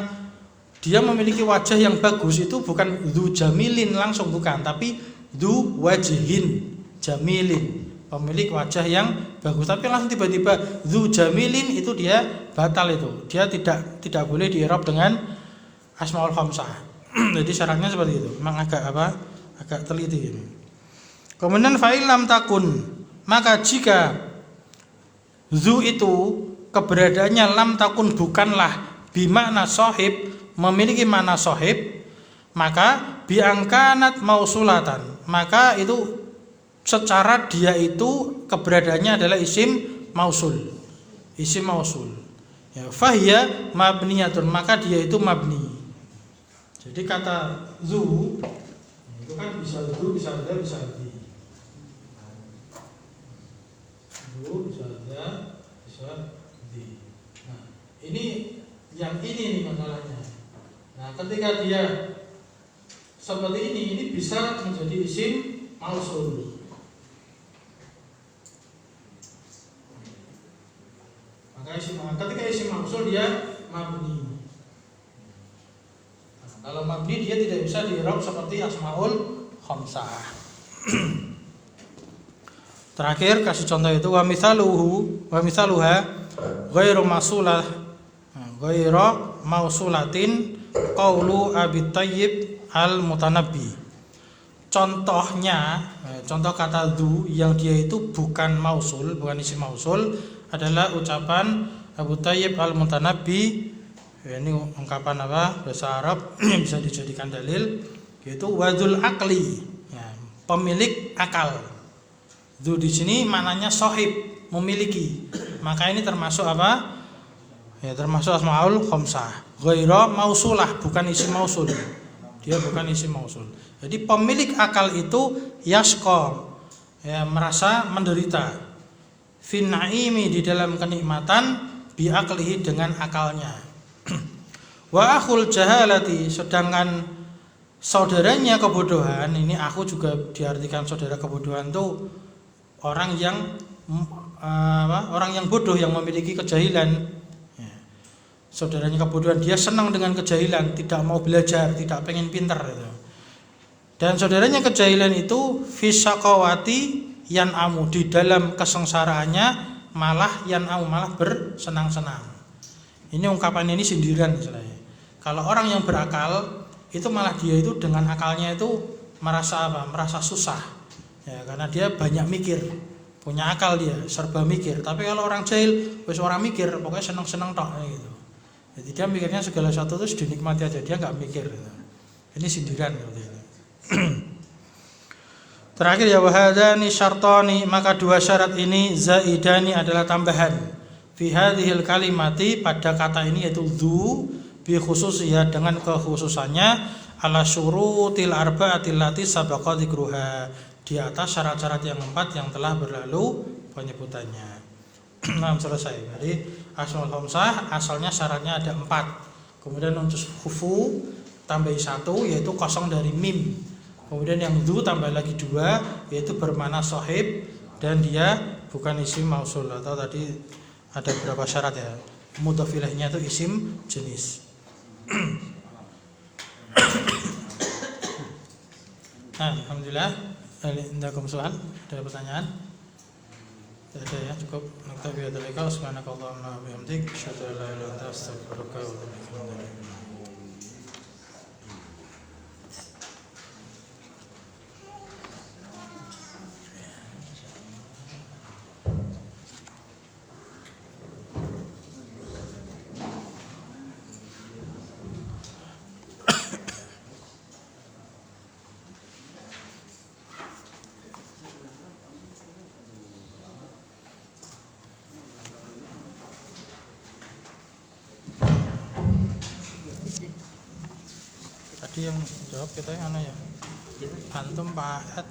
dia memiliki wajah yang bagus, itu bukan dzu jamilin langsung, bukan, tapi dzu wajhin jamilin. pemilik wajah yang bagus. Tapi langsung tiba-tiba dzu jamilin, itu dia batal, itu dia tidak boleh di-i'rab dengan asmaul khamsah. Jadi syaratnya seperti itu. Memang agak teliti ini. Kemudian fa'il lam takun, maka jika dzu itu keberadaannya lam takun bukanlah bimakna sahib, memiliki makna sahib, maka biangkanat mausulatan, maka itu secara dia itu keberadaannya adalah isim mausul. Ya, fahiya mabniyatun, maka dia itu mabni. Jadi kata dzu itu kan bisa dzu, bisa ada, bisa di. Dzu bisa ada, bisa di. Nah, ini yang ini nih masalahnya. Nah, ketika dia seperti ini bisa menjadi isim mausul. Maka ketika isim mausul dia mabni. Nah, kalau mabni dia tidak bisa di-i'rab seperti asmaul khamsah. Terakhir kasih contoh itu wa misaluha ghairu mausulatin qaulu Abi Thayyib al-Mutanabbi. Contohnya, contoh kata dzu yang dia itu bukan mausul, bukan isim mausul, adalah ucapan Abu Thayyib al-Mutanabbi. Ini ungkapan bahasa Arab yang bisa dijadikan dalil, yaitu wadzul akli, ya, pemilik akal. Dzu di sini maknanya sahib, memiliki. Maka ini termasuk ya, termasuk asmaul khamsah. Ghairu mausulah, bukan isim mausul. Dia bukan isim mausul. Jadi pemilik akal itu yasqa, ya, merasa menderita. Fin naimi, di dalam kenikmatan, bi aklihi, dengan akalnya. Wa akhul jahalati, sedangkan saudaranya kebodohan, ini aku juga diartikan saudara kebodohan itu orang yang bodoh, yang memiliki kejahilan. Ya. Saudaranya kebodohan, dia senang dengan kejahilan, tidak mau belajar, tidak pengen pintar gitu. Dan saudaranya kejahilan itu fisaqawati yan'amu, di dalam kesengsaraannya malah yan'amu, malah bersenang-senang. Ini ungkapan ini sindiran istilahnya. Kalau orang yang berakal itu malah dia itu dengan akalnya itu merasa susah. Ya, karena dia banyak mikir, punya akal, dia serba mikir. Tapi kalau orang jahil, wis orang mikir, pokoknya senang-senang tok gitu. Jadi dia mikirnya segala sesuatu itu dinikmati aja, dia nggak mikir gitu. Ini sindiran gitu. Terakhir ya wahadani syartani, maka dua syarat ini zaidani adalah tambahan. Fi hadhil kalimati, pada kata ini yaitu dzu, bi khususiyah, dengan kekhususannya, ala syurutil arba'atil lati sabaqa dzikruha, di atas syarat-syarat yang 4 yang telah berlalu penyebutannya. Nah, selesai. Jadi asmaul khamsah asalnya syaratnya ada 4. Kemudian untuk hufu tambah 1, yaitu kosong dari mim. Kemudian yang dzu tambah lagi 2, yaitu bermakna sahib, dan dia bukan isim mausul. Atau tadi ada beberapa syarat ya. Mudhof ilaihnya itu isim jenis. Nah, alhamdulillah. Indakum soal, ada pertanyaan? Tidak ada ya, cukup. Naktabi hadzalika, subhanakallahumma wa bihamdik, asyhadu an la ilaha illa anta, astaghfiruka wa atubu ilaik. Yang jawab kita yang mana ya? Antum, Pak Ed,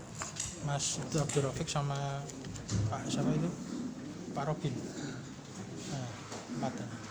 Mas Abdul Rafiq, sama Pak siapa itu? Pak Robin. Nah, 4.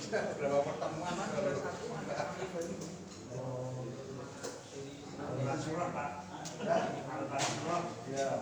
Berapa pertemuan? Surah Pak. Ya.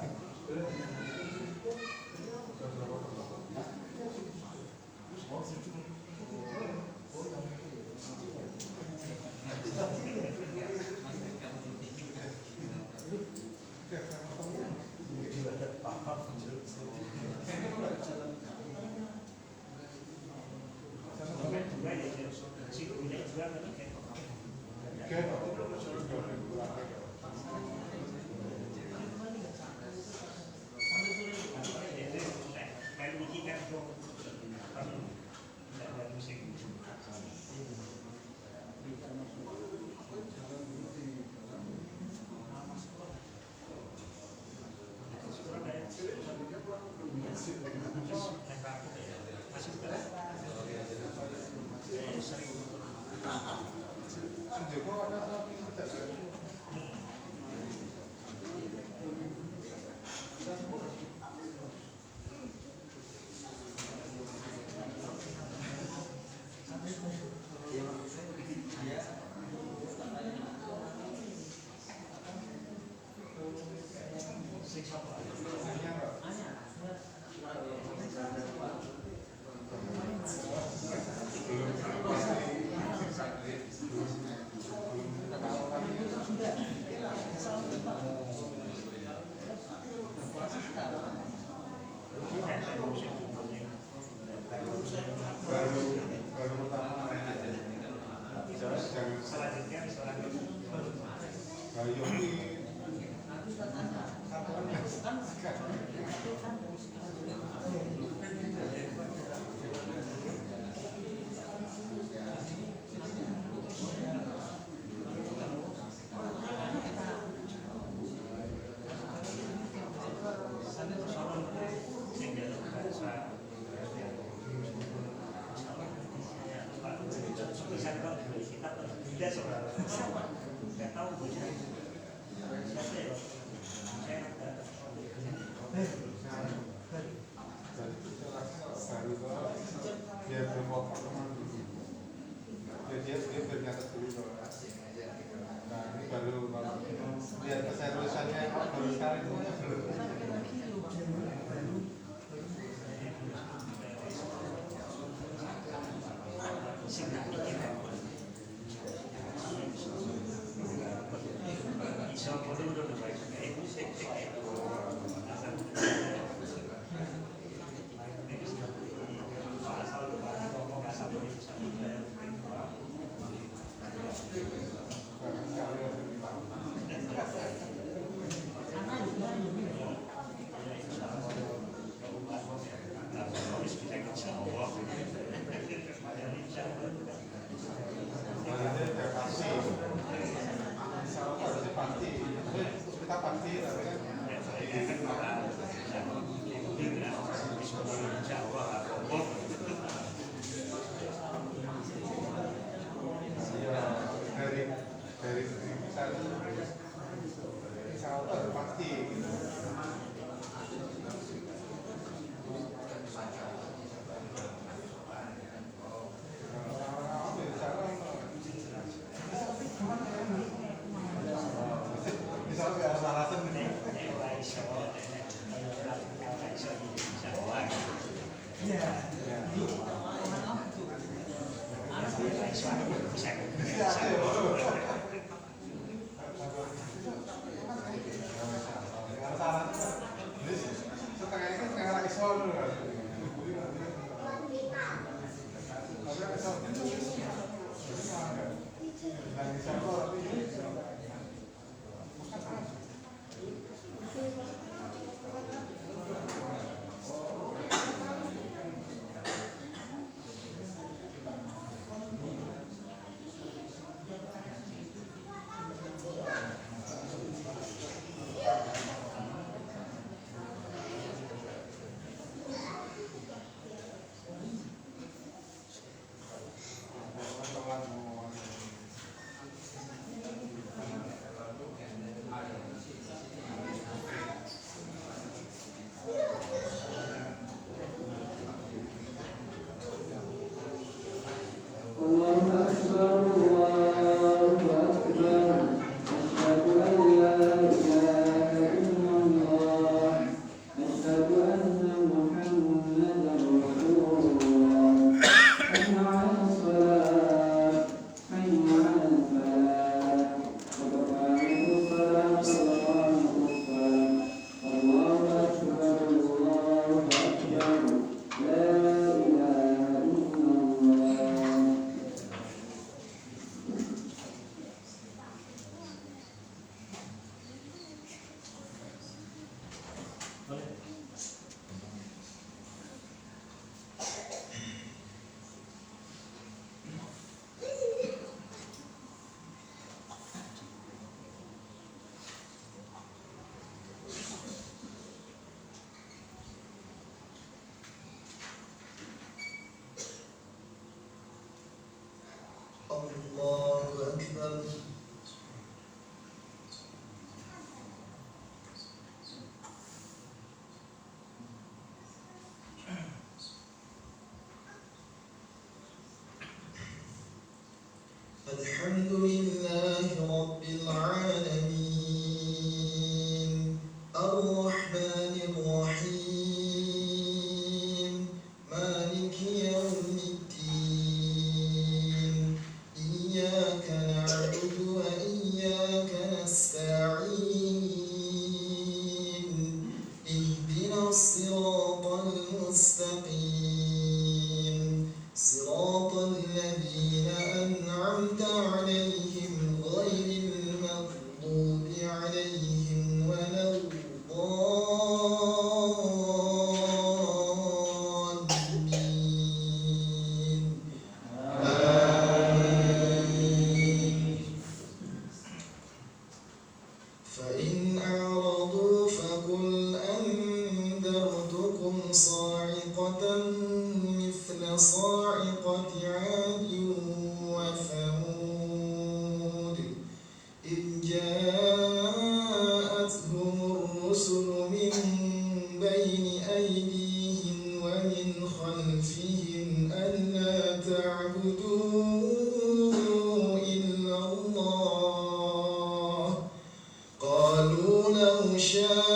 Dia bernyatat dulu. Nah ini baru lihat keseriusannya baru sekali itu. الحمد لله رب العالمين الرحمن الرحيم مالك يوم الدين إياك نعبد وإياك نستعين اهدنا الصراط المستقيم صراط الذين أنعمت عليهم غير المغضوب عليهم ولا الضالين آمين فإن أعرضوا فقل أنذرتكم صاعقة مثل صاعقة عاد وثمود إذ جاءتهم الرسل من بين أيديهم ومن خلفهم ألا تعبدوا إلا الله قالوا لو شاء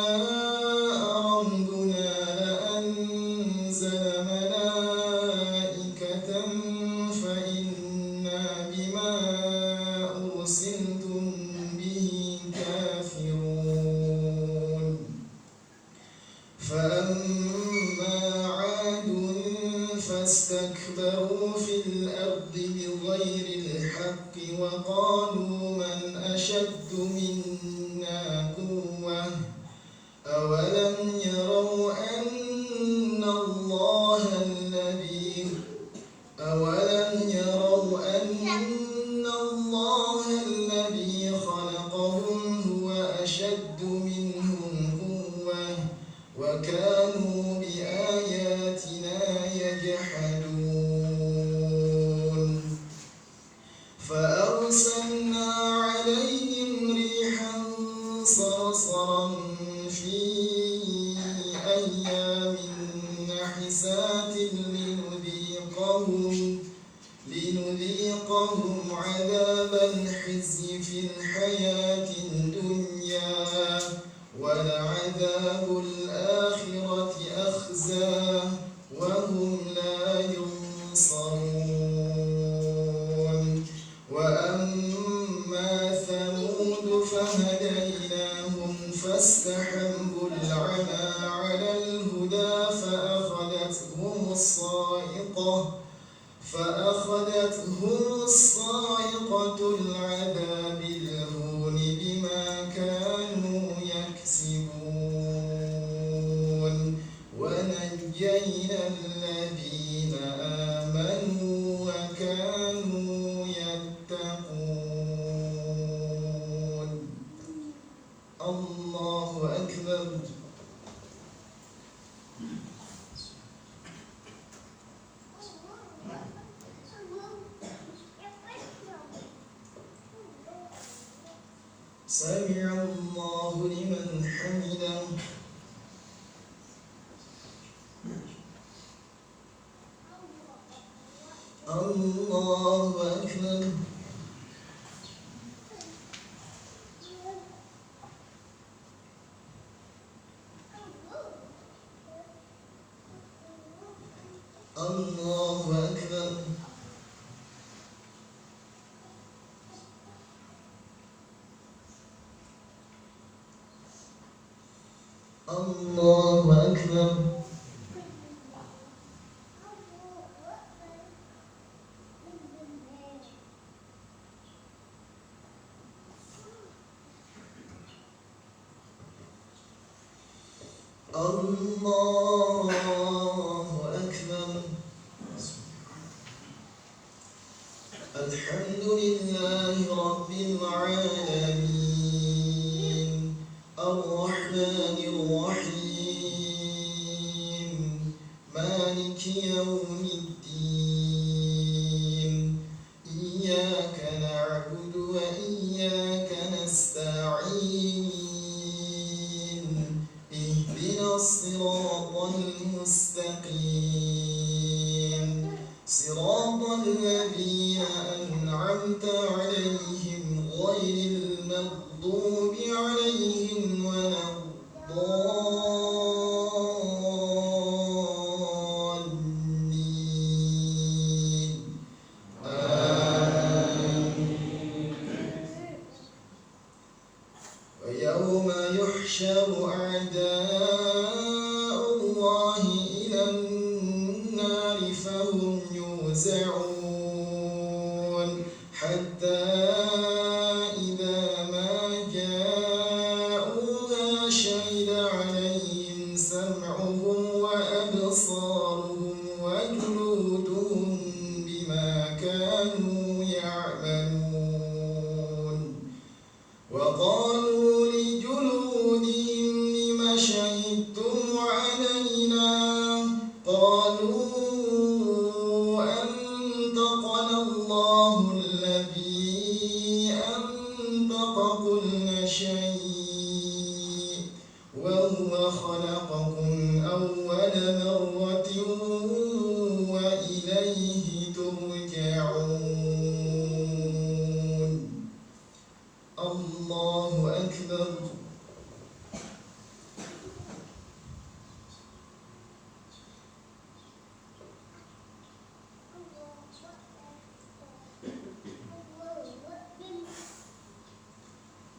ربنا لأنزل ملائكة فإنا بما أرسلتم به كافرون فأما عاد فاستكبروا في الأرض بغير الحق وقالوا من أشد منا قوة أولم يروا أن الله الذي خلقهم هو أشد منهم قوة وكانوا بآياتنا يجحدون فأرسلنا عليهم ريحا صرصرا في أيام نحسات لنذيقهم عذاب الخزي في الحياة الدنيا ولعذاب الآخرة أخزى وهم لا ينصرون وأما ثمود فهديناهم فاستحبوا العمى على الهدى فأخذتهم الصاعقة العذاب الهون بما كانوا يكسبون ونجينا الذين آمنوا وكانوا يتقون الله أكبر سمع الله لمن حمده الله أكبر الله أكبر الله أكبر الله أكبر الحمد لله رب العالمين الرحمن الرحيم مالك يوم الدين إياك نعبد وإياك نستعين اهدنا الصراط المستقيم صراط صراط الذين أنعمت عليهم غير المغضوب عليهم ولا الضالين ويوم يحشر أعداء الله إلى النار فهم يوزعون حتى إذا ما جاءوها شهد عليهم سمعهم وأبصارهم وجلودهم بما كانوا يعملون وقالوا لجلودهم لم شهدتم علينا قالوا أنطقنا الله الذي أنطق كل شيء وهو خلقكم أول مرة وإليه ترجعون الله أكبر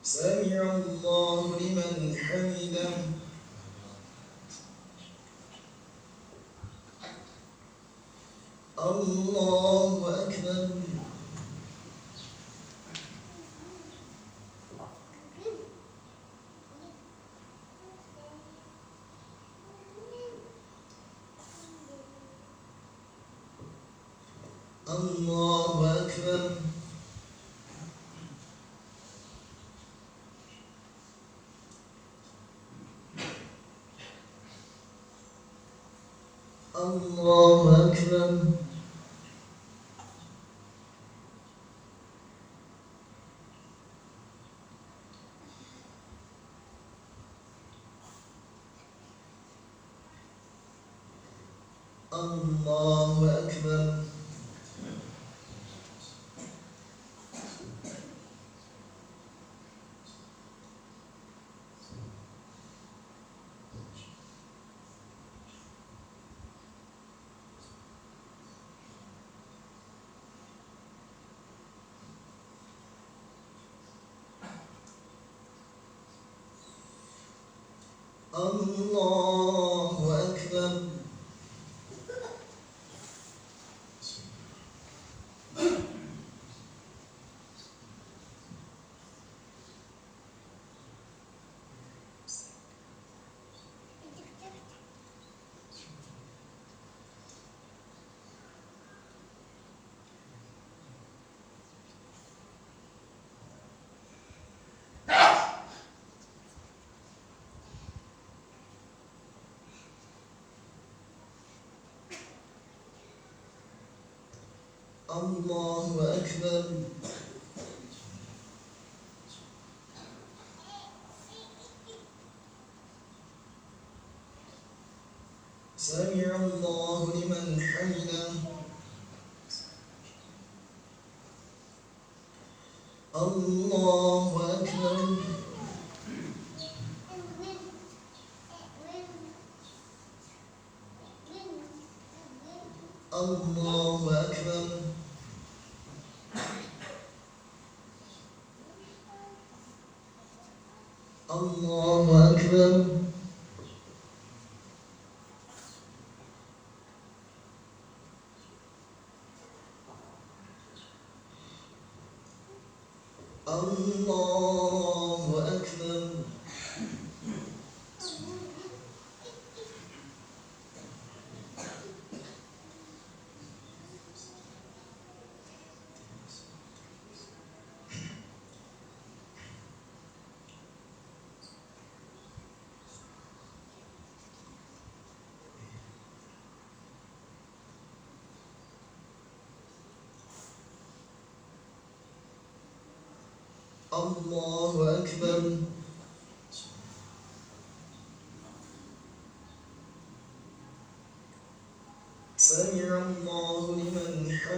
سمع الله لمن حمده الله أكبر الله أكبر الله أكبر الله أكبر الله أكبر الله أكبر سمع الله لمن حمده الله أكبر الله أكبر الله أكبر الله أكبر الله أكبر سمع الله لمن حمده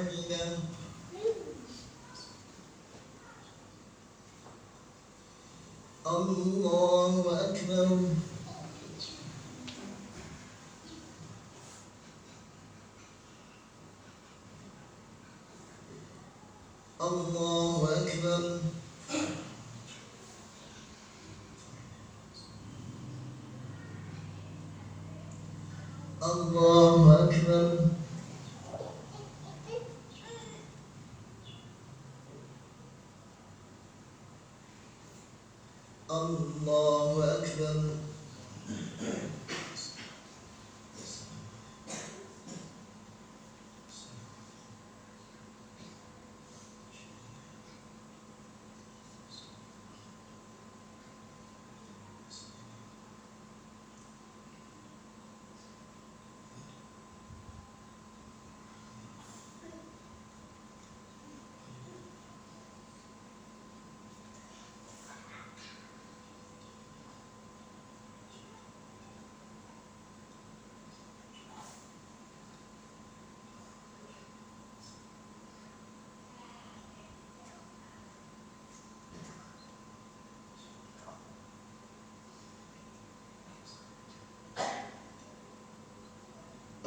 الله أكبر الله أكبر الله أكبر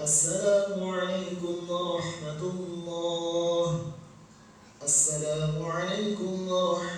السلام عليكم ورحمة الله. السلام عليكم ورحمة